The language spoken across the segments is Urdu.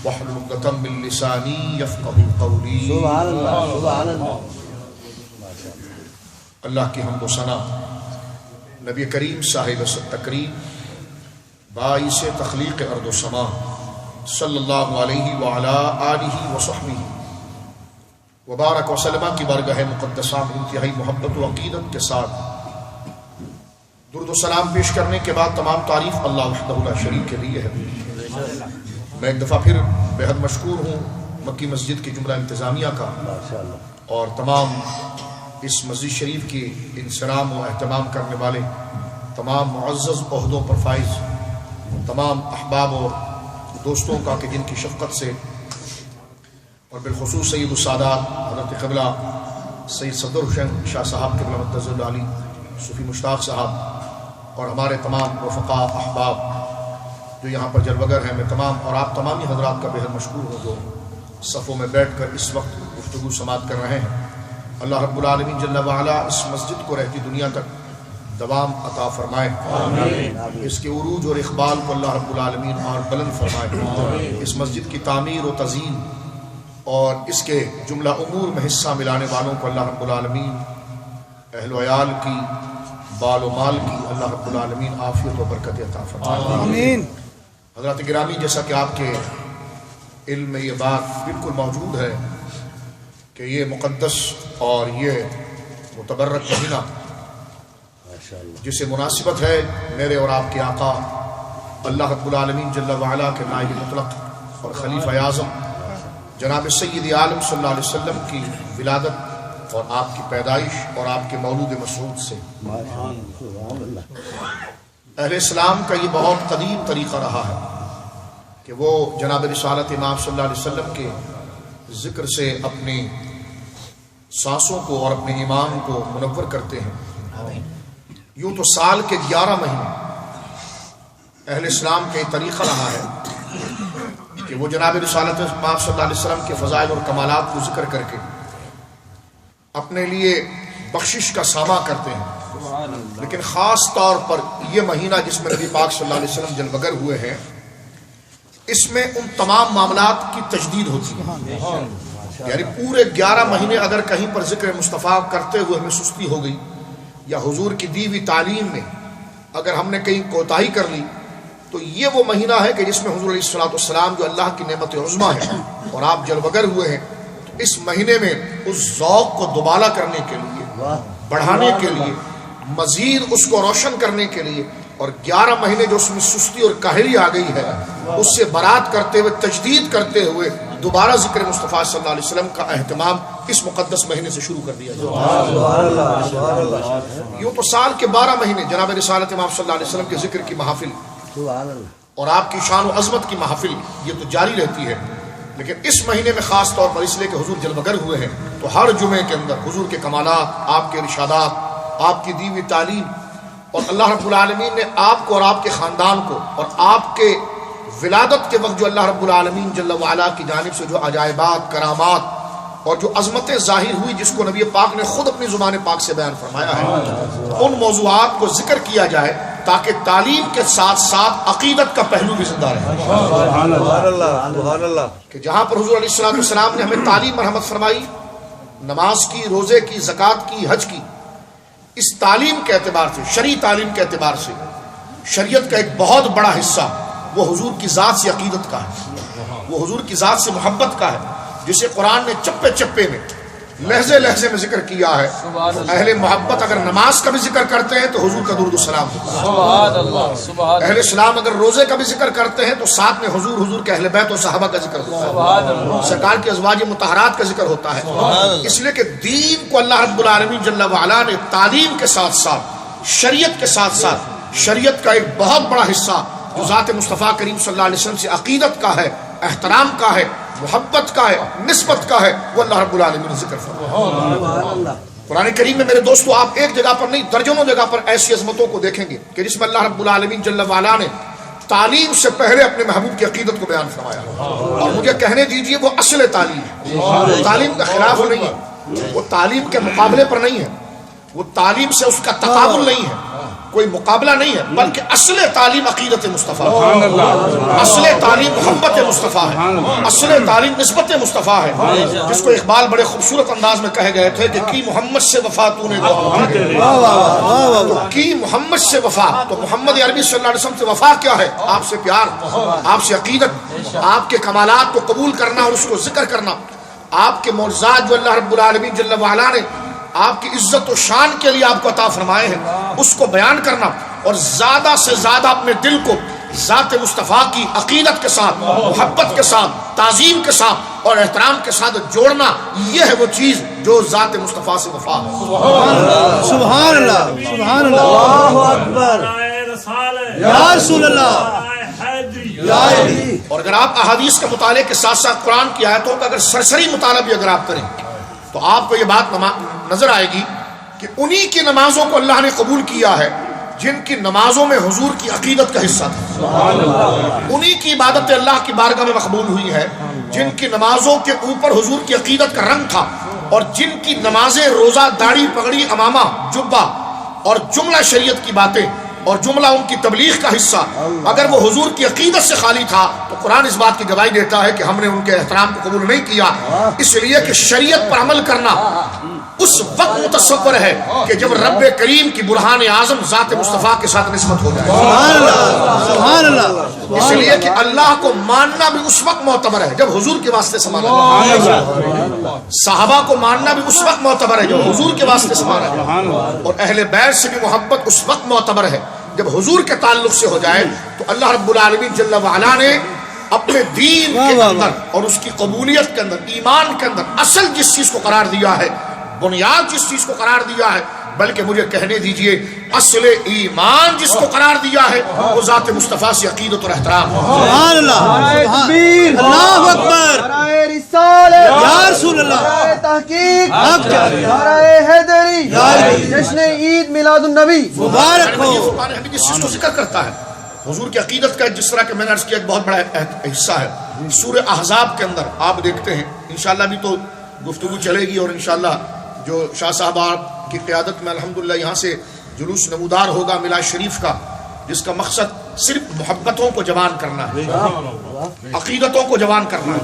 واحلل عقدۃ من لسانی یفقهوا قولی۔ سبحان اللہ، سبحان اللہ۔ اللہ کی حمد و ثنا نبی کریم صاحب تکریم باعث تخلیق ارض و سما صلی اللہ علیہ وعلی آلہ وصحبہ وبارک وسلم کی بارگاہ مقدسہ میں انتہائی محبت و عقیدت کے ساتھ درود و سلام پیش کرنے کے بعد تمام تعریف اللہ وحدہ لا شریک کے لیے ہے۔ میں ایک دفعہ پھر بہت مشکور ہوں مکی مسجد کی جملہ انتظامیہ کا اور تمام اس مسجد شریف کی انصرام و اہتمام کرنے والے تمام معزز عہدوں پر فائز تمام احباب اور دوستوں کا کہ جن کی شفقت سے اور بالخصوص سید السادات حضرت قبلہ سید صدر حسین شاہ صاحب قبلہ مدظر العالی صوفی مشتاق صاحب اور ہمارے تمام رفقاء احباب جو یہاں پر جلوگر ہیں، میں تمام اور آپ تمامی حضرات کا بہت مشکور ہوں جو صفوں میں بیٹھ کر اس وقت گفتگو سماعت کر رہے ہیں۔ اللہ رب العالمین جل وعلا اس مسجد کو رہتی دنیا تک دوام عطا فرمائے، اس کے عروج اور اقبال کو اللہ رب العالمین اور بلند فرمائے، اس مسجد کی تعمیر و تزئین اور اس کے جملہ امور میں حصہ ملانے والوں کو اللہ رب العالمین اہل و عیال کی بال و مال کی اللہ رب العالمین عافیت و برکت عطا فرمائے۔ آمین۔ حضرات گرامی، جیسا کہ آپ کے علم میں یہ بات بالکل موجود ہے کہ یہ مقدس اور یہ متبرک مہینہ جسے مناسبت ہے میرے اور آپ کے آقا اللہ رب العالمین جل وعلا کے نائب مطلق اور خلیفہ اعظم جناب سید عالم صلی اللہ علیہ وسلم کی ولادت اور آپ کی پیدائش اور آپ کے مولود مسعود سے اہل اسلام کا یہ بہت قدیم طریقہ رہا ہے کہ وہ جناب رسالت امام صلی اللہ علیہ وسلم کے ذکر سے اپنی سانسوں کو اور اپنے ایمان کو منور کرتے ہیں۔ یوں تو سال کے 11 مہینے اہل اسلام کا یہ طریقہ رہا ہے کہ وہ جناب رسالت امام صلی اللہ علیہ وسلم کے فضائل اور کمالات کو ذکر کر کے اپنے لیے بخشش کا سامہ کرتے ہیں، لیکن خاص طور پر یہ مہینہ جس میں نبی پاک صلی اللہ علیہ وسلم جلوگر ہوئے ہیں، اس میں ان تمام معاملات کی تجدید ہوتی ہے۔ یعنی پورے 11 مہینے اگر کہیں پر ذکر مصطفیٰ کرتے ہوئے ہمیں سستی ہو گئی یا حضور کی دی ہوئی تعلیم میں اگر ہم نے کہیں کوتاہی کر لی تو یہ وہ مہینہ ہے کہ جس میں حضور علیہ الصلوۃ والسلام جو اللہ کی نعمت عظمیٰ ہے اور آپ جلوگر ہوئے ہیں، تو اس مہینے میں اس ذوق کو دوبالا کرنے کے لیے، بڑھانے کے لیے، مزید اس کو روشن کرنے کے لیے اور 11 مہینے جو اس میں سستی اور کاہلی آ گئی ہے اس سے برات کرتے ہوئے تجدید کرتے ہوئے دوبارہ ذکر مصطفیٰ صلی اللہ علیہ وسلم کا اہتمام اس مقدس مہینے سے شروع کر دیا جائے۔ یوں تو سال کے 12 مہینے جناب رسالت امام صلی اللہ علیہ وسلم کے ذکر کی محافل اور آپ کی شان و عظمت کی محافل یہ تو جاری رہتی ہے، لیکن اس مہینے میں خاص طور پر اس لیے کہ حضور جلوگر ہوئے ہیں تو ہر جمعے کے اندر حضور کے کمالات، آپ کے ارشادات، آپ کی دی ہوئی تعلیم اور اللہ رب العالمین نے آپ کو اور آپ کے خاندان کو اور آپ کے ولادت کے وقت جو اللہ رب العالمین جل وعلا کی جانب سے جو عجائبات، کرامات اور جو عظمتیں ظاہر ہوئی جس کو نبی پاک نے خود اپنی زبان پاک سے بیان فرمایا ہے، ان موضوعات کو ذکر کیا جائے تاکہ تعلیم کے ساتھ ساتھ عقیدت کا پہلو بھی زندہ رہے۔ کہ جہاں پر حضور علیہ السلام نے ہمیں تعلیم مرحمت فرمائی، نماز کی، روزے کی، زکوٰۃ کی، حج کی، اس تعلیم کے اعتبار سے، شرعی تعلیم کے اعتبار سے شریعت کا ایک بہت بڑا حصہ وہ حضور کی ذات سے عقیدت کا ہے، وہ حضور کی ذات سے محبت کا ہے، جسے قرآن نے چپے چپے میں، لہجے لہجے میں ذکر کیا ہے۔ اہل محبت اگر نماز کا بھی ذکر کرتے ہیں تو حضور کا درود و سلام ہوتا ہے، اہل اسلام اگر روزے کا بھی ذکر کرتے ہیں تو ساتھ میں حضور کے اہل بیت و صحابہ کا ذکر ہوتا ہے، سرکار کے ازواج مطہرات کا ذکر ہوتا ہے۔ اس لیے کہ دین کو اللہ رب العالمین جل وعلا نے تعلیم کے ساتھ ساتھ، شریعت کے ساتھ ساتھ، شریعت کا ایک بہت بڑا حصہ جو ذات مصطفیٰ کریم صلی اللہ علیہ وسلم سے عقیدت کا ہے، احترام کا ہے، محبت کا ہے، نسبت کا ہے، وہ اللہ رب العالمین نے ذکر فرمایا۔ قرآن کریم میں میرے دوستو آپ ایک جگہ پر نہیں درجنوں جگہ پر ایسی عظمتوں کو دیکھیں گے کہ جس میں اللہ رب العالمین جل وعلا نے تعلیم سے پہلے اپنے محبوب کی عقیدت کو بیان فرمایا، اور مجھے کہنے دیجئے وہ اصل تعلیم ہے، تعلیم کا خلاف نہیں ہے، وہ تعلیم کے مقابلے پر نہیں ہے، وہ تعلیم سے اس کا تقابل نہیں ہے، کوئی مقابلہ نہیں ہے، بلکہ اصل تعلیم عقیدت مصطفیٰ ہے، اصل تعلیم محبت مصطفیٰ ہے، اصل تعلیم نسبت مصطفیٰ ہے، جس کو اقبال بڑے خوبصورت انداز میں کہہ گئے تھے کہ کی محمد سے وفا تو نے تو کی محمد سے وفا، تو محمد عربی صلی اللہ علیہ وسلم سے وفا کیا ہے؟ آپ سے پیار، آپ سے عقیدت، آپ کے کمالات کو قبول کرنا اور اس کو ذکر کرنا، آپ کے معجزات جو اللہ رب العالمین جل وعلا نے آپ کی عزت و شان کے لیے آپ کو عطا فرمائے ہیں اس کو بیان کرنا، اور زیادہ سے زیادہ اپنے دل کو ذات مصطفیٰ کی عقیدت کے ساتھ، محبت کے ساتھ، تعظیم کے ساتھ اور احترام کے ساتھ جوڑنا، یہ ہے وہ چیز جو ذات مصطفیٰ سے وفا ہے۔ سبحان اللہ، سبحان اللہ، اللہ اکبر، یا رسول اللہ، اور اگر آپ احادیث کے مطالعے کے ساتھ ساتھ قرآن کی آیتوں کا اگر سرسری مطالعہ بھی اگر آپ کریں تو آپ کو یہ بات نظر آئے گی کہ انہی کی نمازوں کو اللہ نے قبول کیا ہے جن کی نمازوں میں حضور کی عقیدت کا حصہ تھا، انہی کی عبادت اللہ کی بارگاہ میں مقبول ہوئی ہے جن کی نمازوں کے اوپر حضور کی عقیدت کا رنگ تھا، اور جن کی نمازیں روزہ، داڑھی، پگڑی، امامہ، جبہ اور جملہ شریعت کی باتیں اور جملہ ان کی تبلیغ کا حصہ اگر وہ حضور کی عقیدت سے خالی تھا تو قرآن اس بات کی گواہی دیتا ہے کہ ہم نے ان کے احترام کو قبول نہیں کیا، اس لیے کہ شریعت پر عمل کرنا اس وقت متصور ہے کہ جب رب کریم کی برہان اعظم ذات مصطفیٰ کے ساتھ نسبت ہو جائے۔ سبحان اللہ، سبحان اللہ، اس لیے کہ اللہ کو ماننا بھی اس وقت معتبر ہے جب حضور کے واسطے سے مانا جائے، صحابہ کو ماننا بھی اس وقت معتبر ہے جب حضور کے واسطے سے مانا جائے، اور اہل بیت سے بھی محبت اس وقت معتبر ہے جب حضور کے تعلق سے ہو جائے۔ تو اللہ رب العالمین جل وعلا نے اپنے دین کے اندر اور اس کی قبولیت کے اندر، ایمان کے اندر اصل جس چیز کو قرار دیا ہے، بنیاد جس چیز کو قرار دیا ہے، بلکہ مجھے کہنے دیجئے اصل ایمان جس کو قرار دیا ہے وہ ذات مصطفیٰ سے عقیدت اور احترام۔ سبحان اللہ، اللہ اکبر، یا رسول اللہ، تحقیق، حق جاری، نعرہ حیدری، جشن عید میلاد النبی مبارک ہو۔ یہ قرآن حمید اس چیز کو ذکر کرتا ہے، حضور کی عقیدت کا جس طرح کہ میں نے عرض کیا ایک بہت بڑا حصہ ہے۔ سورہ احزاب کے اندر آپ دیکھتے ہیں، انشاءاللہ بھی تو گفتگو چلے گی، اور انشاءاللہ جو شاہ صاحب آپ کی قیادت میں الحمدللہ یہاں سے جلوس نمودار ہوگا میلاد شریف کا، جس کا مقصد صرف محبتوں کو جوان کرنا ہے، عقیدتوں کو جوان کرنا ہے۔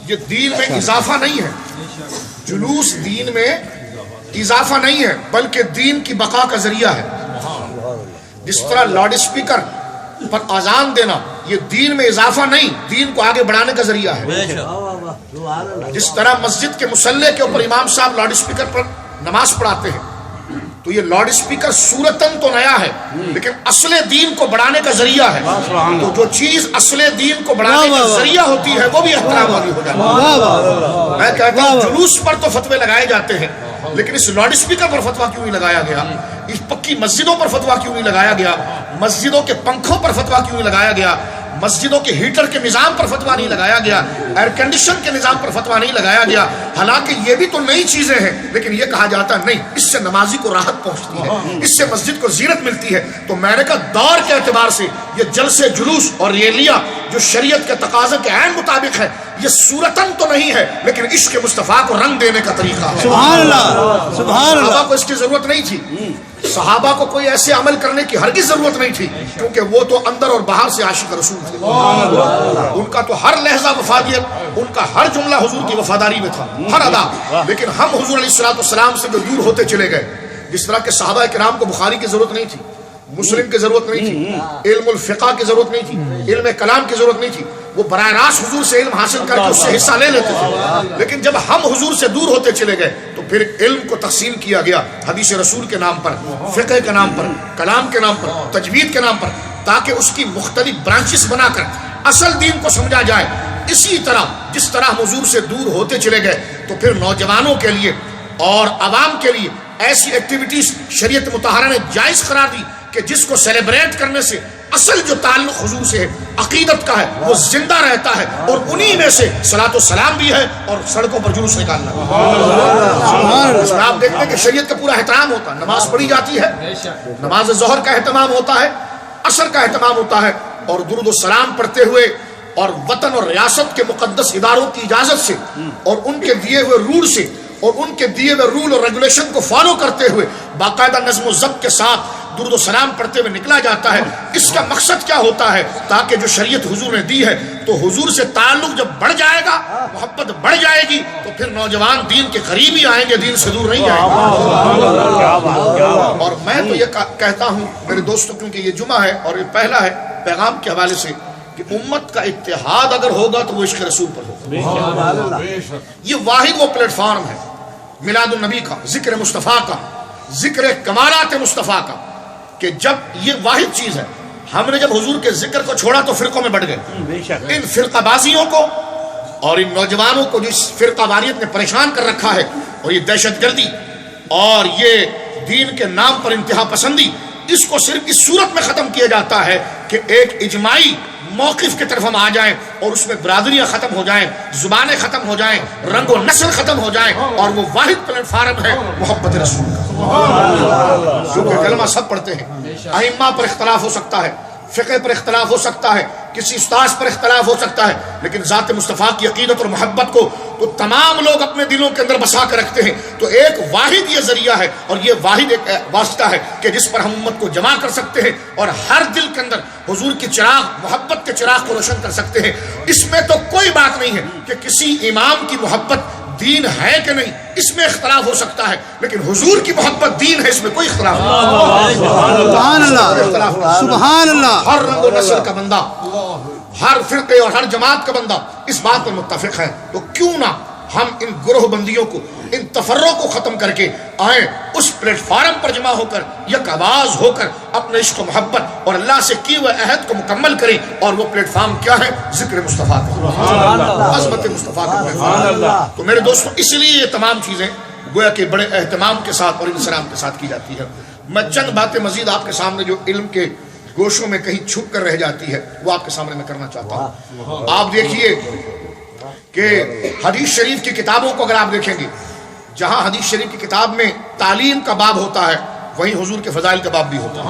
یہ دین میں اضافہ نہیں ہے، جلوس دین میں اضافہ نہیں ہے بلکہ دین کی بقا کا ذریعہ ہے۔ جس طرح لاؤڈ اسپیکر پر اذان دینا یہ دین میں اضافہ نہیں، دین کو آگے بڑھانے کا ذریعہ ہے۔ جس طرح مسجد کے مصلی کے اوپر امام صاحب لاؤڈ اسپیکر پر نماز پڑھاتے ہیں تو یہ لاؤڈ اسپیکر صورتاً تو نیا ہے لیکن اصل دین کو بڑھانے کا ذریعہ ہے، تو جو چیز اصل دین کو بڑھانے کا ذریعہ ہوتی ہے وہ بھی احترام والی ہو جاتی ہے۔ میں کہتا ہوں جلوس پر تو فتوے لگائے جاتے ہیں لیکن اس لاؤڈ اسپیکر پر فتویٰ کیوں نہیں لگایا گیا، اس پکی مسجدوں پر فتویٰ کیوں نہیں لگایا گیا، مسجدوں کے پنکھوں پر فتویٰ کیوں نہیں لگایا گیا، مسجدوں کے ہیٹر کے نظام پر فتویٰ نہیں لگایا گیا، ایئر کنڈیشن کے نظام پر فتویٰ نہیں لگایا گیا، حالانکہ یہ بھی تو نئی چیزیں ہیں لیکن یہ کہا جاتا ہے نہیں اس سے نمازی کو راحت پہنچتی ہے، اس سے مسجد کو زینت ملتی ہے۔ تو میں نے کہا دور کے اعتبار سے یہ جلسے، جلوس اور ریلیاں جو شریعت کے تقاضے کے عین مطابق ہے یہ صورتاً تو نہیں ہے لیکن عشق مصطفیٰ کو رنگ دینے کا طریقہ ہے۔ سبحان اللہ، سبحان اللہ، صحابہ کو اس کی ضرورت نہیں تھی، صحابہ کو کوئی ایسے عمل کرنے کی ہرگز ضرورت نہیں تھی کیونکہ وہ تو اندر اور باہر سے عاشق رسول تھے، ان کا تو ہر لہجہ وفادیت، ان کا ہر جملہ حضور کی وفاداری میں تھا، ہر ادا۔ لیکن ہم حضور علیہ الصلوۃ والسلام سے جو دور ہوتے چلے گئے، جس طرح کہ صحابہ کرام کو بخاری کی ضرورت نہیں تھی، مسلم کی ضرورت نہیں تھی، علم الفقہ کی ضرورت نہیں تھی، علم کلام کی ضرورت نہیں تھی، وہ براہ راست حضور سے علم حاصل کر کے اس سے حصہ لے لیتے تھے۔ لیکن جب ہم حضور سے دور ہوتے چلے گئے تو پھر علم کو تقسیم کیا گیا حدیث رسول کے نام پر، فقہ کے نام پر، کلام کے نام پر، تجوید کے نام پر، تاکہ اس کی مختلف برانچز بنا کر اصل دین کو سمجھا جائے۔ اسی طرح جس طرح ہم حضور سے دور ہوتے چلے گئے تو پھر نوجوانوں کے لیے اور عوام کے لیے ایسی ایکٹیویٹیز شریعت مطہرہ نے جائز قرار دی کہ جس کو سیلیبریٹ کرنے سے اصل جو تعلق حضور سے ہے، عقیدت کا ہے، وہ زندہ رہتا ہے، اور انہی میں سے صلاۃ و سلام بھی ہے اور سڑکوں پر جلوس نکالنا۔ اس میں آپ دیکھتے ہیں کہ شریعت کا پورا احترام ہوتا ہے، نماز پڑھی جاتی ہے، نماز ظہر کا اہتمام ہوتا ہے، عصر کا اہتمام ہوتا ہے، اور درود و سلام پڑھتے ہوئے اور وطن اور ریاست کے مقدس اداروں کی اجازت سے اور ان کے دیے ہوئے رول سے اور ان کے دیے ہوئے رول اور ریگولیشن کو فالو کرتے ہوئے باقاعدہ نظم و ضبط کے ساتھ درود و سلام پڑھتے ہوئے نکلا جاتا ہے، اس کا مقصد کیا ہوتا ہے؟ تاکہ جو شریعت حضور نے دی ہے تو حضور سے تعلق جب بڑھ جائے گا، محبت بڑھ جائے گی، تو پھر نوجوان دین کے قریب ہی آئیں گے، دین سے دور نہیں آئیں گے۔ اور میں تو یہ کہتا ہوں میرے دوستوں، کیونکہ یہ جمعہ ہے اور یہ پہلا ہے پیغام کے حوالے سے، کہ امت کا اتحاد اگر ہوگا تو وہ عشق رسول پر ہوگا۔ یہ واحد وہ پلیٹ فارم ہے میلاد النبی کا، ذکر مصطفیٰ کا، ذکر کمالات مصطفیٰ کا، کہ جب یہ واحد چیز ہے، ہم نے جب حضور کے ذکر کو چھوڑا تو فرقوں میں بڑھ گئے۔ ان فرقہ بازیوں کو اور ان نوجوانوں کو جس فرقہ واریت نے پریشان کر رکھا ہے، اور یہ دہشت گردی اور یہ دین کے نام پر انتہا پسندی، اس کو صرف اس صورت میں ختم کیا جاتا ہے کہ ایک اجماعی موقف کی طرف ہم آ جائیں اور اس میں برادریاں ختم ہو جائیں، زبانیں ختم ہو جائیں، رنگ و نسل ختم ہو جائیں، اور وہ واحد پلیٹ فارم ہے محبت رسول کا، کیونکہ کلمہ سب پڑھتے ہیں۔ ائمہ پر اختلاف ہو سکتا ہے، فقہ پر اختلاف ہو سکتا ہے، کسی استاذ پر اختلاف ہو سکتا ہے، لیکن ذات مصطفیٰ کی عقیدت اور محبت کو تو تمام لوگ اپنے دلوں کے اندر بسا کر رکھتے ہیں۔ تو ایک واحد یہ ذریعہ ہے اور یہ واحد ایک واسطہ ہے کہ جس پر ہم امت کو جمع کر سکتے ہیں اور ہر دل کے اندر حضور کی چراغ، محبت کے چراغ کو روشن کر سکتے ہیں۔ اس میں تو کوئی بات نہیں ہے کہ کسی امام کی محبت دین ہے کہ نہیں، اس میں اختلاف ہو سکتا ہے، لیکن حضور کی محبت دین ہے، اس میں کوئی اختلاف نہیں۔ سبحان اللہ، سبحان اللہ۔ ہر رنگ و نسل کا بندہ، ہر فرقے اور ہر جماعت کا بندہ اس بات پر متفق ہے، تو کیوں نہ ہم ان گروہ بندیوں کو، ان تفرقوں کو ختم کر کے آئیں، اس پلیٹ فارم پر جمع ہو کر یک آواز ہو کر اپنے عشق و محبت اور اللہ سے کیے ہوئے عہد کو مکمل کریں۔ اور وہ پلیٹ فارم کیا ہے؟ ذکر مصطفیٰ کا، عظمت مصطفیٰ کا پلیٹ فارم۔ تو میرے دوستوں، اس لیے یہ تمام چیزیں گویا کہ بڑے اہتمام کے ساتھ اور انصرام کے ساتھ کی جاتی ہے۔ میں چند باتیں مزید آپ کے سامنے جو علم کے گوشوں میں کہیں چھپ کر رہ جاتی ہے وہ آپ کے سامنے میں کرنا چاہتا ہوں۔ آپ دیکھیے کہ حدیث شریف کی کتابوں کو اگر آپ دیکھیں گے، جہاں حدیث شریف کی کتاب میں تعلیم کا باب ہوتا ہے، وہیں حضور کے فضائل کا باب بھی ہوتا ہے۔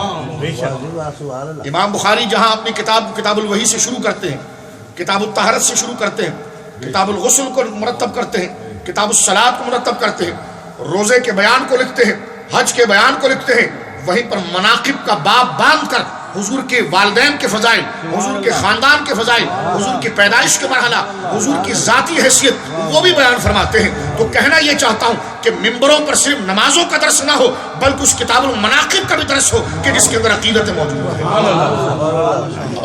امام بخاری جہاں اپنی کتاب کو کتاب الوحی سے شروع کرتے ہیں، کتاب الطہارت سے شروع کرتے ہیں، کتاب الغسل کو مرتب کرتے ہیں، کتاب الصلاۃ کو مرتب کرتے ہیں، روزے کے بیان کو لکھتے ہیں، حج کے بیان کو لکھتے ہیں، وہیں پر مناقب کا باب باندھ کر حضور کے والدین کے فضائل، حضور کے خاندان کے فضائل، حضور کی پیدائش کے مرحلہ، حضور کی ذاتی حیثیت وہ بھی بیان فرماتے ہیں۔ تو کہنا یہ چاہتا ہوں کہ ممبروں پر صرف نمازوں کا درس نہ ہو، بلکہ اس کتاب المناقب کا بھی درس ہو کہ جس کے اندر عقیدتیں موجود ہیں۔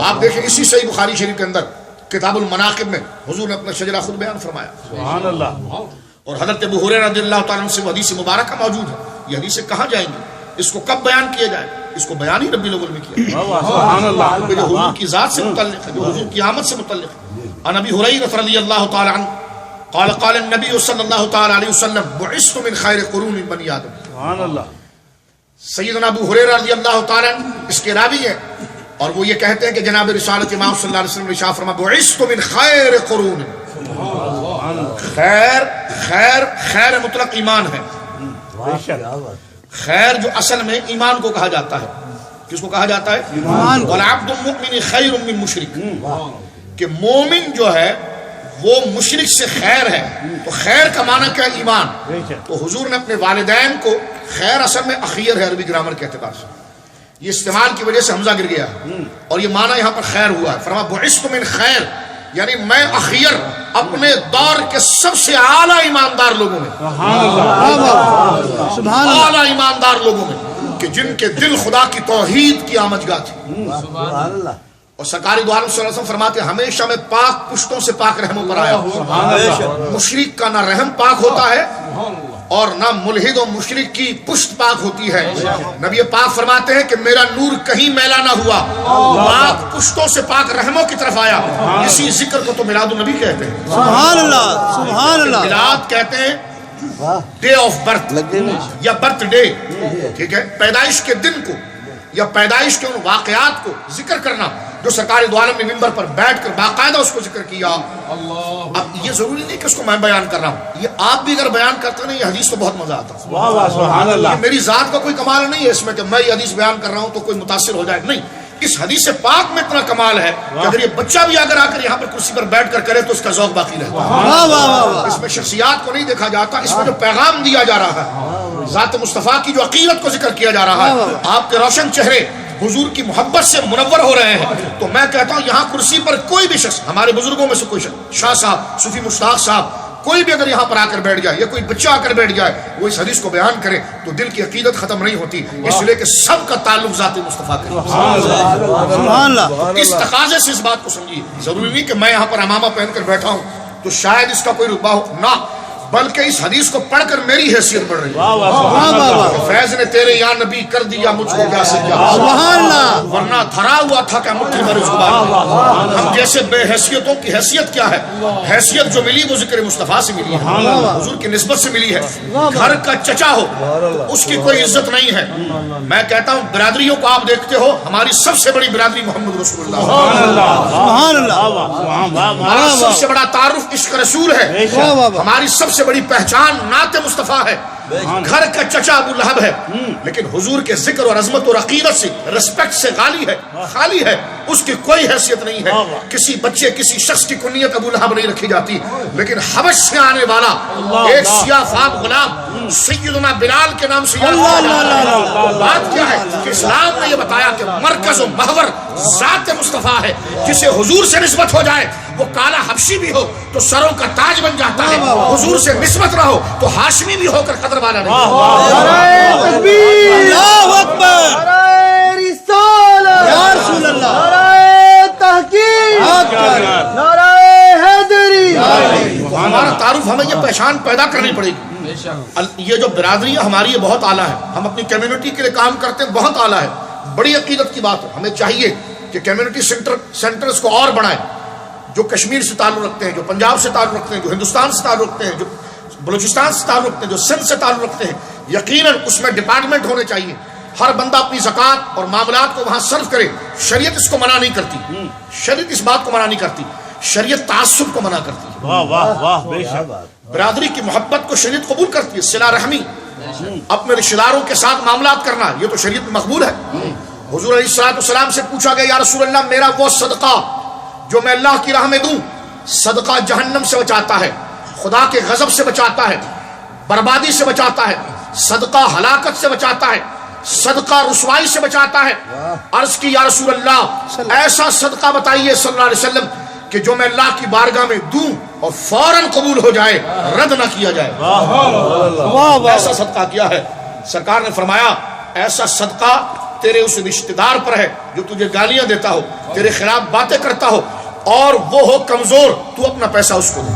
آپ دیکھیں اسی صحیح بخاری شریف کے اندر کتاب المناقب میں حضور نے اپنا شجرہ خود بیان فرمایا، سبحان اللہ۔ اور حضرت ابو ہریرہ رضی اللہ تعالیٰ عنہ سے وہ حدیث مبارکہ موجود ہے۔ یہ حدیثیں کہاں جائیں گی؟ اس کو کب بیان کیا جائے؟ اس کو بیان ہی ربیع الاول میں کیا، سبحان اللہ، جو حضور کی ذات سے متعلق ہے، جو حضور کی آمد سے متعلق ہے۔ عن ابی ہریرہ رضی اللہ تعالیٰ عنہ قال قال النبی صلی اللہ تعالیٰ علیہ وسلم بعثت من خیر قرون بنی آدم۔ سبحان اللہ۔ سیدنا ابو ہریرہ رضی اللہ تعالیٰ عنہ اس کے راوی ہیں، اور وہ یہ کہتے ہیں کہ جناب رسالت امام صلی اللہ علیہ وسلم نے ارشاد فرمایا بعثت من خیر قرون۔ خیر، خیر، خیر مطلق ایمان ہے۔ خیر جو اصل میں ایمان کو کہا جاتا ہے، کس کو کہا جاتا ہے؟ ایمان۔ والعبد المؤمن خیر من مشرک، کہ مومن جو ہے وہ مشرک سے خیر ہے۔ تو خیر کا معنی کیا؟ ایمان۔ تو حضور نے اپنے والدین کو، خیر اصل میں اخیر ہے عربی گرامر کے اعتبار سے، یہ استعمال کی وجہ سے حمزہ گر گیا اور یہ معنی یہاں پر خیر ہوا ہے۔ فرمایا بعثت من خیر، یعنی میں اخیر اپنے دور کے سب سے اعلیٰ ایماندار لوگوں میں، اعلیٰ ایماندار لوگوں میں، کہ جن کے دل خدا کی توحید کی آمجگاہ تھی۔ اور سرکار دو عالم صلی اللہ علیہ وسلم فرماتے ہیں ہمیشہ میں پاک پشتوں سے پاک رحموں پر آیا ہوں۔ مشرک کا نہ رحم پاک ہوتا ہے اور نہ ملحد و مشرک کی پشت پاک ہوتی ہے۔ نبی پاک فرماتے ہیں کہ میرا نور کہیں میلا نہ ہوا، پاک پشتوں سے پاک رحموں کی طرف آیا۔ اسی ذکر کو تو میلاد النبی کہتے ہیں، سبحان اللہ، سبحان اللہ۔ میلاد کہتے ہیں ڈے آف برتھ یا برتھ ڈے، ٹھیک ہے، پیدائش کے دن کو یا پیدائش کے ان واقعات کو ذکر کرنا جو سرکار دو عالم نے ممبر پر بیٹھ کر باقاعدہ اس کو ذکر کیا۔ اب یہ ضروری نہیں کہ اس کو میں بیان کر رہا ہوں، یہ آپ بھی اگر بیان کرتے ہیں یہ حدیث تو بہت مزہ آتا ہے۔ واہ واہ، سبحان اللہ۔ یہ میری ذات کا کوئی کمال نہیں ہے اس میں کہ میں یہ حدیث بیان کر رہا ہوں تو کوئی متاثر ہو جائے، نہیں، اس حدیث پاک میں اتنا کمال ہے کہ اگر یہ بچہ بھی اگر آ کر یہاں پر کرسی پر بیٹھ کر کرے تو اس کا ذوق باقی رہتا ہے۔ اس میں شخصیات کو نہیں دیکھا جاتا، اس میں جو پیغام دیا جا رہا ہے ذات مصطفیٰ کی جو عقیدت کو ذکر کیا جا رہا ہے، آپ کے روشن چہرے حضور کی محبت سے منور ہو رہے ہیں، تو میں کہتا ہوں یہاں کرسی پر کوئی بھی شخص، ہمارے بزرگوں میں سے کوئی شخص، شاہ صاحب، صوفی مشتاق صاحب، کوئی بھی اگر یہاں پر آ کر بیٹھ جائے یا کوئی بچہ آ کر بیٹھ جائے وہ اس حدیث کو بیان کرے تو دل کی عقیدت ختم نہیں ہوتی، اس لیے کہ سب کا تعلق ذات مصطفیٰ کریم سبحان اللہ. اس تقاضے سے اس بات کو سمجھیے. ضروری نہیں کہ میں یہاں پر امامہ پہن کر بیٹھا ہوں تو شاید اس کا کوئی رتبہ ہو، نہ، بلکہ اس حدیث کو پڑھ کر میری حیثیت بڑھ رہی ہے. فیض نے تیرے یا نبی کر دیا مجھ کو کیا سے کیا، سبحان اللہ. ورنہ دھرا ہوا تھا کہ مٹھی بھر زبان. ہم جیسے بے حیثیتوں کی حیثیت کیا ہے؟ حیثیت جو ملی وہ ذکر مصطفیٰ سے ملی ہے، حضور کی نسبت سے ملی ہے. گھر کا چچا ہو اس کی کوئی عزت نہیں ہے. میں کہتا ہوں برادریوں کو آپ دیکھتے ہو، ہماری سب سے بڑی برادری محمد رسول اللہ، سبحان اللہ. ہمارا سب سے بڑا تعارف عشق رسول ہے، ہماری سب سے بڑی پہچان نعت مصطفیٰ ہے. گھر کا چچا ابو لہب ہے لیکن حضور کے ذکر اور عظمت اور عقیدت سے، رسپیکٹ سے خالی ہے، اس کی کوئی حیثیت نہیں ہے. کسی بچے کسی شخص کی کنیت ابو لہب نہیں رکھی جاتی، لیکن حبش سے آنے والا ایک سیاہ فام غلام سیدنا بلال کے نام سے یاد کیا جاتا ہے. بات کیا ہے کہ اسلام نے یہ بتایا کہ مرکز و محور ذات مصطفیٰ ہے. جسے حضور سے نسبت ہو جائے وہ کالا حبشی بھی ہو تو سروں کا تاج بن جاتا ہے، حضور سے نسبت نہ ہو تو ہاشمی بھی ہو کر قدر والا نہیں. نعرہ تکبیر، اللہ اکبر. نعرہ رسالت، یا رسول اللہ. نعرہ تحقیق، نعرہ حیدری. ہمارا تعارف، ہمیں یہ پہچان پیدا کرنی پڑے گی. یہ جو برادریاں ہماری یہ بہت اعلیٰ ہے، ہم اپنی کمیونٹی کے لیے کام کرتے ہیں، بہت اعلیٰ ہے، بڑی عقیدت کی بات ہے. ہمیں چاہیے کہ کمیونٹی سینٹرز کو اور بڑھائیں، جو کشمیر سے تعلق رکھتے ہیں، جو پنجاب سے تعلق رکھتے ہیں، جو ہندوستان سے تعلق رکھتے ہیں، جو بلوچستان سے تعلق رکھتے ہیں، جو سندھ سے تعلق رکھتے ہیں. یقیناً اس میں ڈپارٹمنٹ ہونے چاہیے، ہر بندہ اپنی زکوٰۃ اور معاملات کو وہاں صرف کرے. شریعت اس کو منع نہیں کرتی، شریعت اس بات کو منع نہیں کرتی، شریعت تعصب کو منع کرتی ہے. واہ واہ واہ، بے شک. برادری کی محبت کو شریعت قبول کرتی ہے. صلہ رحمی، اپنے رشتہ داروں کے ساتھ معاملات کرنا، یہ تو شریعت میں مقبول ہے. حضور علیہ الصلوۃ والسلام سے پوچھا گیا یا رسول اللہ میرا وہ صدقہ جو میں اللہ کی راہ میں دوں، صدقہ جہنم سے بچاتا ہے، خدا کے غضب سے بچاتا ہے، بربادی سے بچاتا ہے، صدقہ ہلاکت سے بچاتا ہے، صدقہ رسوائی سے بچاتا ہے. عرض کی یا رسول اللہ ایسا صدقہ بتائیے صلی اللہ علیہ وسلم کہ جو میں اللہ کی بارگاہ میں دوں اور فوراً قبول ہو جائے، رد نہ کیا جائے. ایسا صدقہ کیا ہے؟ سرکار نے فرمایا ایسا صدقہ تیرے اس رشتہ دار پر ہے جو تجھے گالیاں دیتا ہو، تیرے خلاف باتیں کرتا ہو اور وہ ہو کمزور، تو اپنا پیسہ اس کو دے.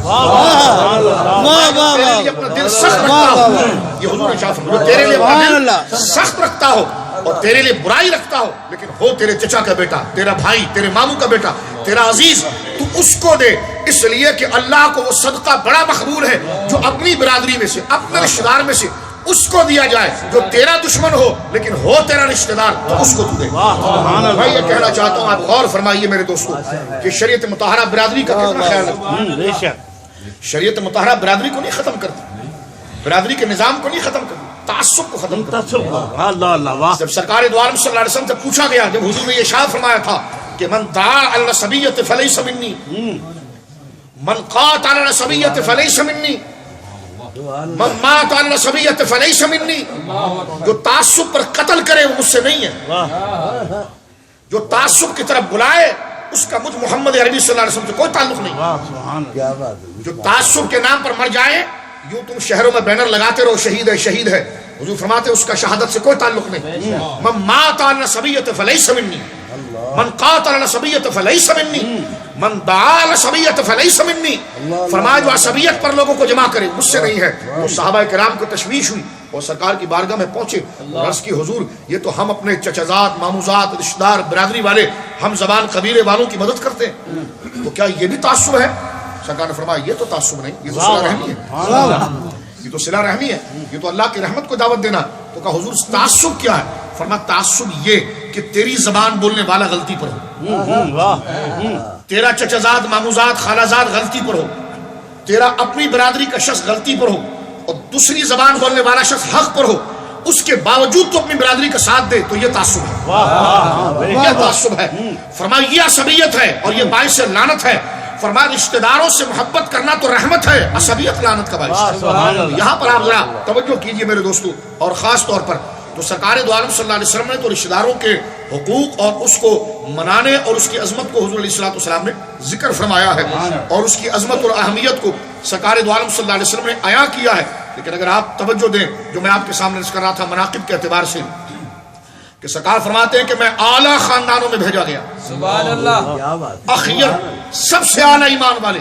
تیرے لیے اپنا دل سخت رکھتا ہو، یہ حضور نے شاہ فرمایا، تیرے لیے اپنا دل سخت رکھتا ہو اور تیرے لیے برائی رکھتا ہو لیکن ہو تیرے چچا کا بیٹا، تیرا بھائی، تیرے ماموں کا بیٹا، تیرا عزیز، تو اس کو دے. اس لیے کہ اللہ کو وہ صدقہ بڑا مقبول ہے جو اپنی برادری میں سے، اپنے رشتہ دار میں سے اس کو دیا جائے. جو تیرا دشمن ہو لیکن ہو تیرا رشتہ دار تو اس کو تو دے. میں یہ کہنا چاہتا ہوں، آپ غور فرمائیے میرے دوستوں کہ شریعت مطہرہ برادری کا کتنا خیال رکھتی ہے. شریعت مطہرہ برادری کو نہیں ختم کرتی، برادری کے نظام کو نہیں ختم کرتی، تعصب کو ختم کرتی. اللہ اللہ، واہ. جب سرکار دو عالم صلی اللہ علیہ وسلم سے پوچھا گیا، جب حضور نے یہ ارشاد فرمایا تھا کہ من دعا علی العصبیۃ فلیس منی، من قاتل علی العصبیۃ فلیس منی، من مات علی العصبیۃ فلیس منی. جو تعصب پر قتل کرے وہ مجھ سے نہیں ہے، جو تعصب کی طرف بلائے اس کا مجھ محمد عربی صلی اللہ علیہ وسلم سے کوئی تعلق نہیں. جو تعصب کے نام پر مر جائے، یوں تم شہروں میں بینر لگاتے رہو شہید ہے شہید ہے، حضور فرماتے اس کا شہادت سے کوئی تعلق نہیں. من مات علی العصبیۃ فلیس منی، من قاتل علی العصبیۃ فلیس منی، من دعا علی العصبیۃ فلیس منی. فرمایا جو عصبیت پر لوگوں کو جمع کرے مجھ سے نہیں ہے. وہ صحابہ کرام کو تشویش ہوئی اور سرکار کی بارگاہ میں پہنچے اور عرض کی حضور یہ تو ہم اپنے چچازاد، ماموزاد، رشتہ دار، برادری والے، ہم زبان قبیلے والوں کی مدد کرتے ہیں، تو کیا یہ بھی تعصب ہے؟ سرکار نے فرمایا یہ تو تعصب نہیں، یہ تو صلہ رحمی ہے، یہ تو صلہ رحمی ہے، یہ تو اللہ کی رحمت کو دعوت دینا. تو کہا حضور تعصب کیا ہے؟ فرمایا تعصب یہ کہ تیری زبان بولنے والا غلطی پر ہو، تیرا چچازاد، ماموزاد، خالازاد غلطی پر ہو، تیرا اپنی برادری کا شخص غلطی پر ہو اور دوسری زبان بولنے والا شخص حق پر ہو، اس کے باوجود تو اپنی برادری کا ساتھ دے، تو یہ تعصب ہے، یہ تعصب ہے. فرمایا یہ عصبیت ہے اور یہ باعث لعنت ہے. فرمایا رشتہ داروں سے محبت کرنا تو رحمت ہے، عصبیت لعنت کا باعث ہے۔ سبحان اللہ۔ یہاں پر آپ ذرا توجہ کیجئے میرے دوستو، اور خاص طور پر تو سرکار دو عالم صلی اللہ علیہ وسلم نے تو رشتہ داروں کے حقوق اور اس کو منانے اور اس کی عظمت کو حضور علیہ الصلوۃ والسلام نے ذکر فرمایا ہے، اور اس کی عظمت اور اہمیت کو سرکار دو عالم صلی اللہ علیہ وسلم نے عیاں کیا ہے۔ لیکن اگر آپ توجہ دیں، جو میں آپ کے سامنے کر رہا تھا مناقب کے اعتبار سے، کہ سرکار فرماتے ہیں کہ میں اعلیٰ خاندانوں میں بھیجا گیا، سبحان اللہ، اخیر سب سے اعلیٰ ایمان والے،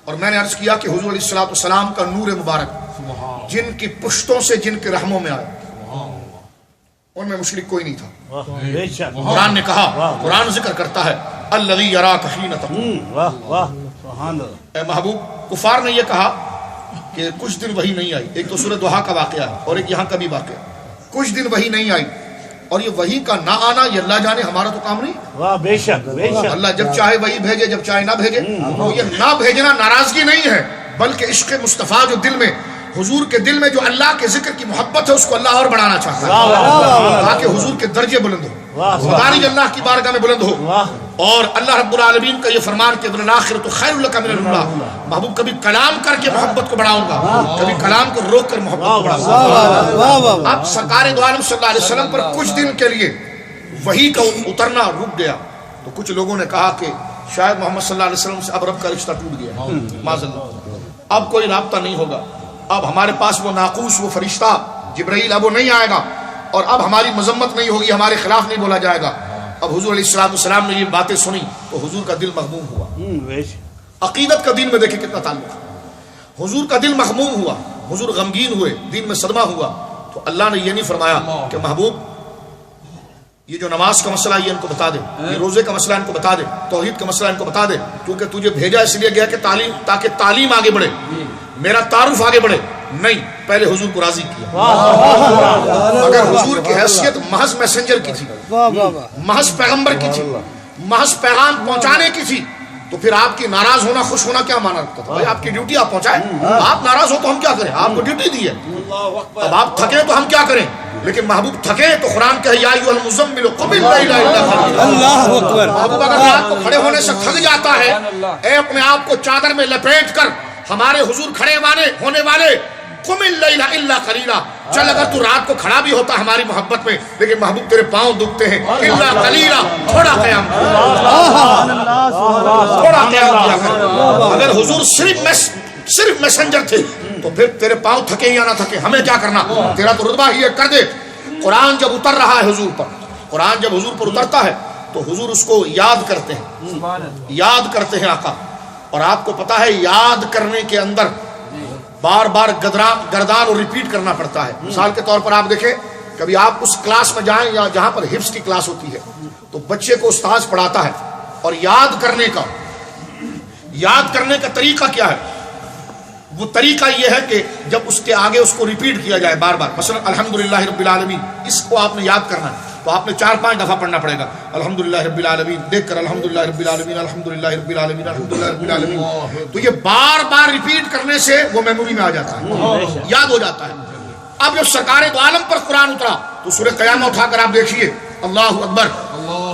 اور میں نے عرض کیا کہ حضور علیہ الصلوۃ والسلام کا نور مبارک جن کی پشتوں سے جن کے رحموں میں آیا ان میں مشرک کوئی نہیں تھا۔ بے شک، قرآن نے کہا، قرآن ذکر کرتا ہے الذی یراک حین تقوم، واہ واہ سبحان اللہ۔ اے محبوب، کفار نے یہ کہا کہ کچھ دن وحی نہیں آئی، ایک تو سورۃ ضحیٰ کا واقعہ ہے اور ایک یہاں کا بھی واقعہ، کچھ دن وحی نہیں آئی، اور یہ وحی کا نہ آنا یہ اللہ جانے، ہمارا تو کام نہیں۔ واہ بے شک بے شک، اللہ جب چاہے وہی بھیجے، جب چاہے نہ بھیجے۔ تو یہ نہ بھیجنا ناراضگی نہیں ہے، بلکہ عشق مصطفیٰ جو دل میں، حضور کے دل میں جو اللہ کے ذکر کی محبت ہے، اس کو اللہ اور بڑھانا چاہتا ہے تاکہ حضور کے درجے بلند ہو، مدارج اللہ کی بارگاہ میں بلند ہو۔ اور اللہ رب العالمین کا یہ فرمان کہ وَالْآخِرَةُ خَيْرٌ لَكَ مِنَ الْأُولَىٰ، محبوب کبھی کلام کر کے محبت کو بڑھاؤں گا، کبھی کلام کو روک کر محبت کو بڑھاؤں گا۔ اب سرکار دو عالم صلی اللہ علیہ وسلم پر کچھ دن کے لیے وحی کا اترنا رک گیا، تو کچھ لوگوں نے کہا کہ شاید محمد صلی اللہ علیہ وسلم سے اب رب کا رشتہ ٹوٹ گیا، معاذ اللہ، اب کوئی رابطہ نہیں ہوگا، اب ہمارے پاس وہ ناقوس، وہ فرشتہ جبرائیل اب وہ نہیں آئے گا، اور اب ہماری مذمت نہیں ہوگی، ہمارے خلاف نہیں بولا جائے گا۔ اب حضور علیہ السلام نے یہ باتیں سنی تو حضور کا دل مغموم ہوا۔ بے شک، عقیدت کا دین میں دیکھیں کتنا تعلق ہے، حضور کا دل مغموم ہوا، حضور غمگین ہوئے، دین میں صدمہ ہوا۔ تو اللہ نے یہ نہیں فرمایا کہ محبوب یہ جو نماز کا مسئلہ یہ ان کو بتا دے، یہ روزے کا مسئلہ ان کو بتا دے، توحید کا مسئلہ ان کو بتا دے، کیونکہ تجھے بھیجا اس لیے گیا کہ تعلیم، تاکہ تعلیم آگے بڑھے، میرا تعارف آگے بڑھے۔ نہیں، پہلے حضور کو راضی کیا۔ اگر حضور کی حیثیت محض میسنجر کی تھی، محض پیغمبر کی تھی، محض پیغام پہنچانے کی تھی، تو پھر آپ کی ناراض ہونا خوش ہونا کیا مانا رکھتا تھا؟ بھائی آپ کی ڈیوٹی آپ پہنچائیں، آپ ناراض ہو تو ہم کیا کریں؟ آپ کو ڈیوٹی دی ہے، اب آپ تھکے تو ہم کیا کریں؟ لیکن محبوب تھکے تو قرآن کہے یا ایھا المزمل قم اللیل الا قلیلا، اللہ اکبر۔ محبوب اگر رات کو کھڑے ہونے سے تھک جاتا ہے، اے اپنے آپ کو چادر میں لپیٹ کر ہمارے حضور کھڑے ہونے والے، قم اللیل الا قلیلا، چل اگر تو رات کو کھڑا بھی ہوتا ہماری محبت میں، لیکن محبوب تیرے پاؤں دکھتے ہیں، الا قلیلا، تھوڑا قیام کر، تھوڑا قیام کیا کر۔ اگر حضور صرف میسنجر تھے تو پھر تیرے پاؤں تھکے یا نہ تھکے، ہمیں کیا کرنا؟ تیرا تو رتبہ ہی ہے، کر دے۔ قرآن جب اتر رہا ہے حضور پر، قرآن جب حضور پر اترتا ہے تو حضور اس کو یاد کرتے ہیں، یاد کرتے ہیں آقا۔ اور آپ کو پتا ہے یاد کرنے کے اندر بار بار گردان اور ریپیٹ کرنا پڑتا ہے۔ مثال کے طور پر آپ دیکھیں، کبھی آپ اس کلاس میں جائیں یا جہاں پر حفظ کی کلاس ہوتی ہے، تو بچے کو استاذ پڑھاتا ہے، اور یاد کرنے کا طریقہ کیا ہے؟ وہ طریقہ یہ ہے کہ جب اس کے آگے اس کو ریپیٹ کیا جائے بار بار، مثلا الحمدللہ رب العالمین، اس کو آپ نے یاد کرنا ہے تو آپ نے 4-5 دفعہ پڑھنا پڑے گا، الحمدللہ رب العالمین، دیکھ کر الحمدللہ رب العالمین، الحمدللہ رب العالمین، الحمدللہ رب العالمین۔ تو یہ بار بار ریپیٹ کرنے سے وہ میموری میں آ جاتا ہے، یاد ہو جاتا ہے۔ اب جب سرکار دو عالم پر قرآن اترا تو سورہ قیامہ اٹھا کر آپ دیکھیے، اللہ اکبر۔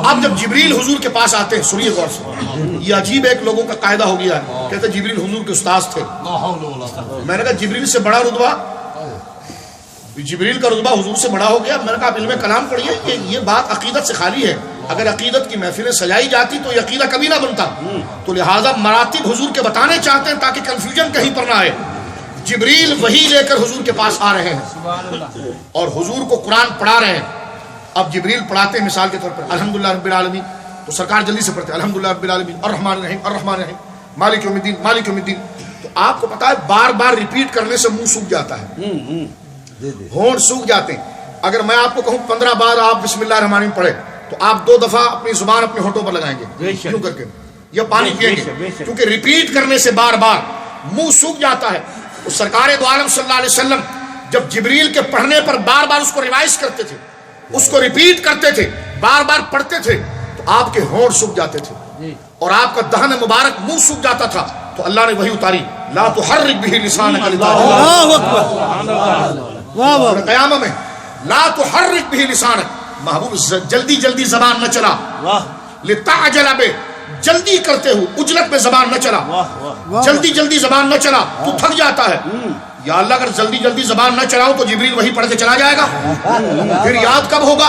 اب جب جبریل حضور کے پاس آتے ہیں، سنیے غور سے، یہ عجیب ایک لوگوں کا قاعدہ ہو گیا ہے، کہتے جبریل حضور کے استاذ تھے۔ میں نے کہا جبریل سے بڑا رتبہ، جبریل کا رتبہ حضور سے بڑا ہو گیا۔ میں نے کہا آپ علم کلام پڑھیے، یہ بات عقیدت سے خالی ہے، اگر عقیدت کی محفلیں سجائی جاتی تو یہ عقیدہ کبھی نہ بنتا۔ تو لہٰذا مراتب حضور کے بتانے چاہتے ہیں تاکہ کنفیوژن کہیں پر نہ آئے۔ جبریل وحی لے کر حضور کے پاس آ رہے ہیں اور حضور کو قرآن پڑھا رہے ہیں۔ اب جبریل پڑھاتے ہیں مثال کے طور پر الحمدللہ رب العالمین، تو سرکار جلدی سے پڑھتے ہیں الحمدللہ رب العالمین الرحمن الرحیم الرحمن الرحیم مالک یوم الدین مالک یوم الدین۔ تو آپ کو پتا ہے بار بار ریپیٹ کرنے سے منہ سوکھ جاتا ہے، ہونٹ سوکھ جاتے ہیں۔ اگر میں آپ کو کہوں 15 بار آپ بسم اللہ الرحمن الرحیم پڑھے تو آپ 2 دفعہ اپنی زبان اپنے ہونٹوں پر لگائیں گے، کیوں کر کے؟ یا پانی پیئیں گے، کیونکہ ریپیٹ کرنے سے بار بار منہ سوکھ جاتا ہے۔ تو سرکار دو عالم صلی اللہ علیہ وسلم جب جبریل کے پڑھنے پر بار بار اس کو ریوائز کرتے تھے، اس کو ریپیٹ کرتے تھے، بار بار پڑھتے تھے، تو آپ کے ہونٹ سوکھ جاتے تھے اور آپ کا دہن مبارک منہ سوکھ جاتا تھا۔ تو اللہ نے وہی اتاری، لا تحرک بہ لسانک لتعجل بہ، قیامہ میں لا تحرک بہ لسانک، محبوب جلدی جلدی زبان نہ چلا، لتعجل بہ، جلدی کرتے ہو عجلت میں زبان نہ چلا، جلدی جلدی زبان نہ چلا، تو تھک جاتا ہے. یا اللہ اگر جلدی جلدی زبان نہ چلاؤں تو جبریل وہی پڑھ کے چلا جائے گا، پھر یاد کب ہوگا؟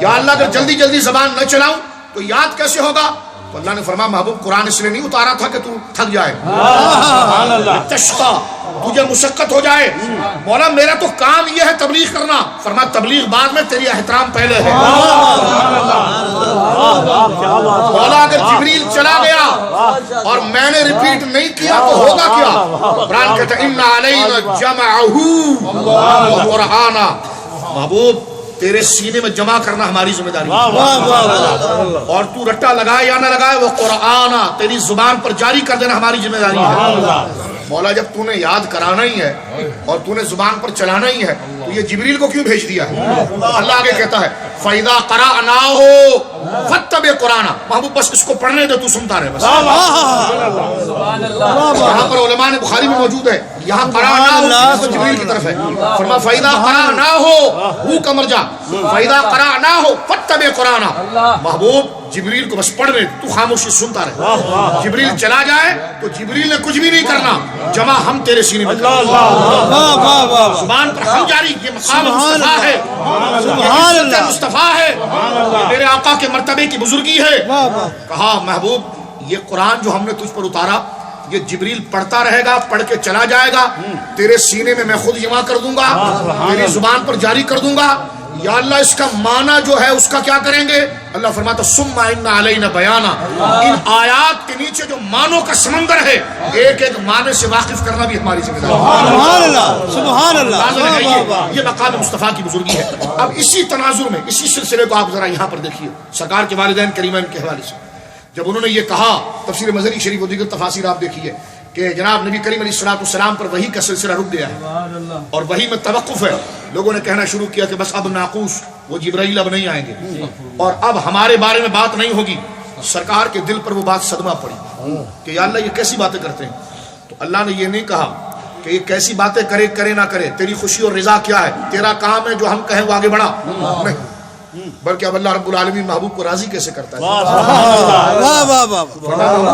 یا اللہ اگر جلدی جلدی زبان نہ چلاؤں تو یاد کیسے ہوگا؟ تو اللہ نے فرمایا محبوب قرآن اس لیے نہیں اتارا تھا کہ تو تھک جائے، تشقا، تجھے مشقت ہو جائے. مولا میرا تو کام یہ ہے تبلیغ کرنا. فرمایا تبلیغ بعد میں، تیری احترام پہلے ہے. مولا اگر جبریل چلا گیا اور میں نے ریپیٹ نہیں کیا تو ہوگا کیا؟ قرآن کہتا ہے ان علینا جمعہ وقرآنا. محبوب تیرے سینے میں جمع کرنا ہماری ذمہ داری ہے، اور تو رٹا لگائے یا نہ لگائے وہ قرآن تیری زبان پر جاری کر دینا ہماری ذمہ داری ہے. مولا جب تو نے یاد کرانا ہی ہے اور تو نے زبان پر چلانا ہی ہے تو یہ جبریل کو کیوں بھیج دیا ہے؟ اللہ آگے کہتا ہے فَإِذَا قَرَأْنَاهُ فَاتَّبِعْ قُرْآنَ. محبوب بس اس کو پڑھنے دے، تو سنتا رہے بس. یہاں پر علماء نے بخاری میں موجود ہے، یہاں قرأناہ جبریل کی طرف ہے. فرمایا فَإِذَا قَرَأْنَاهُ ہو کا مرجع، فَإِذَا قَرَأْنَاهُ فَاتَّبِعْ قُرْآنَ. محبوب جبریل کو بس پڑھنے، تو خاموشی سنتا رہے. جبریل چلا جائے تو جبریل نے کچھ بھی نہیں کرنا، جمع ہم تیرے سینے میں زبان پر ہم جاری. یہ مقام مصطفیٰ ہے، مصطفیٰ ہے، میرے آقا کے مرتبے کی بزرگی ہے. کہا محبوب یہ قرآن جو ہم نے تجھ پر اتارا یہ جبریل پڑھتا رہے گا، پڑھ کے چلا جائے گا، تیرے سینے میں میں خود جمع کر دوں گا، تیری زبان پر جاری کر دوں گا. یا اللہ اس کا معنی جو ہے اس کا کیا کریں گے؟ اللہ فرماتا ثم ان علینا بیانا. ان آیات کے نیچے جو معنوں کا سمندر ہے، ایک ایک معنی سے واقف کرنا بھی ہماری ذمہ داری ہے. سبحان اللہ، سبحان اللہ. یہ مقام مصطفیٰ کی بزرگی ہے. اب اسی تناظر میں اسی سلسلے کو آپ ذرا یہاں پر دیکھیے سرکار کے والدین کریمین کے حوالے سے. جب انہوں نے یہ کہا، تفسیر مظہری شریف و دیگر تفاسیر آپ دیکھیے کہ جناب نبی کریم علیہ السلام پر وحی کا سلسلہ رک گیا ہے اور وحی میں توقف ہے. لوگوں نے کہنا شروع کیا کہ بس اب ناقوس وہ جبرائیل اب نہیں آئیں گے اور اب ہمارے بارے میں بات نہیں ہوگی. سرکار کے دل پر وہ بات صدمہ پڑی کہ یا اللہ یہ کیسی باتیں کرتے ہیں. تو اللہ نے یہ نہیں کہا کہ یہ کیسی باتیں کرے نہ کرے، تیری خوشی اور رضا کیا ہے، تیرا کام ہے جو ہم کہیں وہ آگے بڑھا. نہیں، بلکہ اب اللہ رب العالمین محبوب کو راضی کیسے کرتا ہے.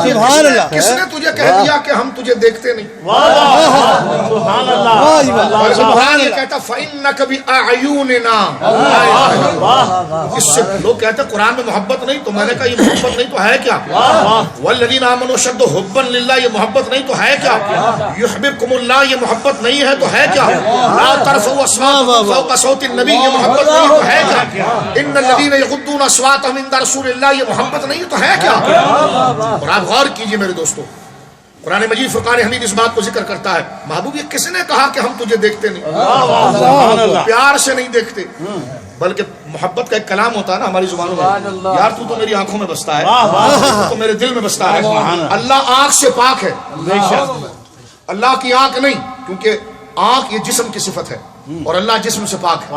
سبحان اللہ. کس نے تجھے کہہ دیا کہ ہم تجھے دیکھتے نہیں؟ سبحان اللہ کہتا فَإِنَّكَ بِأَعْيُنِنَا. اس سے لوگ کہتے ہیں قرآن میں محبت نہیں، تو میں نے کہا یہ محبت نہیں تو ہے کیا؟ وَالَّذِينَ آمَنُوا أَشَدُّ حُبًّا لِلَّهِ. یہ محبت نہیں تو ہے کیا؟ يُحْبِبْكُمُ اللَّهُ. یہ محبت نہیں ہے تو ہے کیا؟ لَا تَرْفَعُوا أَصْوَاتَكُمْ فَوْقَ صَوْتِ النَّبِيِّ. یہ محبت نہیں تو ہے کیا؟ ان الذين يغضون اصواتهم عند رسول الله. یہ محبت نہیں تو ہے کیا؟ اور آپ غور کیجئے میرے دوستو، قرآن مجید فرقان حمید اس بات کو ذکر کرتا ہے محبوب یہ کس نے کہا کہ ہم تجھے دیکھتے نہیں؟ پیار سے نہیں دیکھتے، بلکہ محبت کا ایک کلام ہوتا ہے نا ہماری زبانوں میں، یار تو میری آنکھوں میں بستا ہے، تو میرے دل میں بستا ہے. اللہ آنکھ سے پاک ہے، اللہ کی آنکھ نہیں، کیونکہ آنکھ یہ جسم کی صفت ہے اور اللہ جسم سے پاک ہے.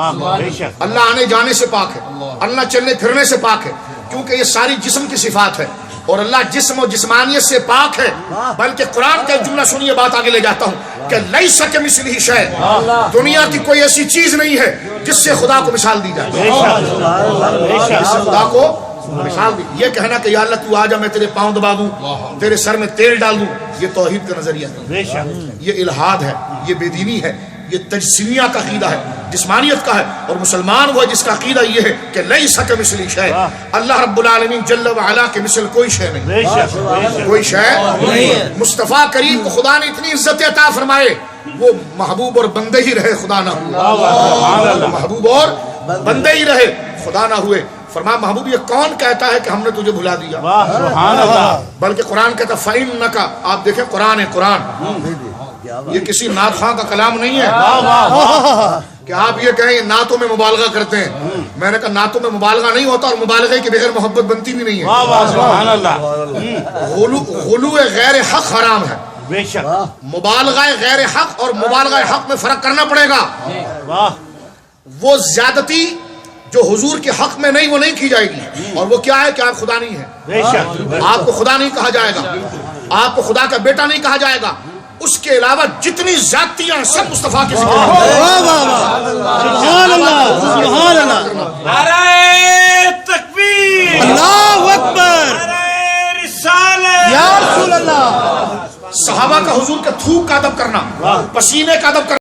اللہ آنے جانے سے پاک ہے، اللہ چلنے پھرنے سے پاک ہے، کیونکہ یہ ساری جسم کی صفات ہے. اور اللہ جسم و جسمانیت سے پاک ہے. بلکہ قرآن کا جملہ سنیے، بات آگے لے جاتا ہوں کہ لیس کمثلہ شیء. دنیا کی کوئی ایسی چیز نہیں ہے جس سے خدا کو مثال دی جائے، جس سے خدا کو مثال دی. یہ کہنا کہ یا اللہ تو آجا میں تیرے پاؤں دبا دوں، تیرے سر میں تیل ڈال دوں، یہ توحید کا نظریہ ہے، یہ الہاد ہے، یہ بے دینی ہے، یہ تجسیمیہ کا عقیدہ ہے، جسمانیت کا ہے. اور مسلمان وہ ہے جس کا عقیدہ یہ ہے کہ لیس کمثلہ شیء. اللہ رب العالمین جل وعلا کے مثل کوئی شے نہیں، کوئی شے نہیں. مصطفیٰ کریم کو خدا نے اتنی عزت عطا فرمائے، وہ محبوب اور بندے ہی رہے خدا نہ ہوئے، محبوب اور بندے ہی رہے خدا نہ ہوئے. فرمایا محبوب یہ کون کہتا ہے کہ ہم نے تجھے بھلا دیا؟ بلکہ قرآن کہتا فَإِنَّكَ. آپ دیکھیں قرآن ہے، قرآن یہ کسی نعت خواں کا کلام نہیں ہے کہ آپ یہ کہیں نعتوں میں مبالغہ کرتے ہیں. میں نے کہا نعتوں میں مبالغہ نہیں ہوتا اور مبالغے کے بغیر محبت بنتی بھی نہیں ہے. غلو غیر حق حرام ہے، مبالغہ غیر حق اور مبالغہ حق میں فرق کرنا پڑے گا. وہ زیادتی جو حضور کے حق میں نہیں وہ نہیں کی جائے گی، اور وہ کیا ہے کہ آپ خدا نہیں ہیں، آپ کو خدا نہیں کہا جائے گا، آپ کو خدا کا بیٹا نہیں کہا جائے گا. اس کے علاوہ جتنی ذاتیاں سب مصطفیٰ کے ذکر سبحان اللہ، سبحان اللہ. نعرہ تکبیر، اللہ اکبر، حضور کے تھوک کا ادب کرنا، پسینے کا ادب کرنا.